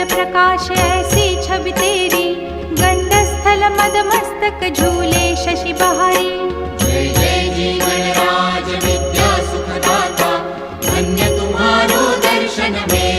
प्रकाश ऐसी छवि तेरी, गंडस्थल मद मस्तक झूले शशि बहारी। जय जय जीवन राज विद्या सुखदाता, धन्य तुम्हारो दर्शन में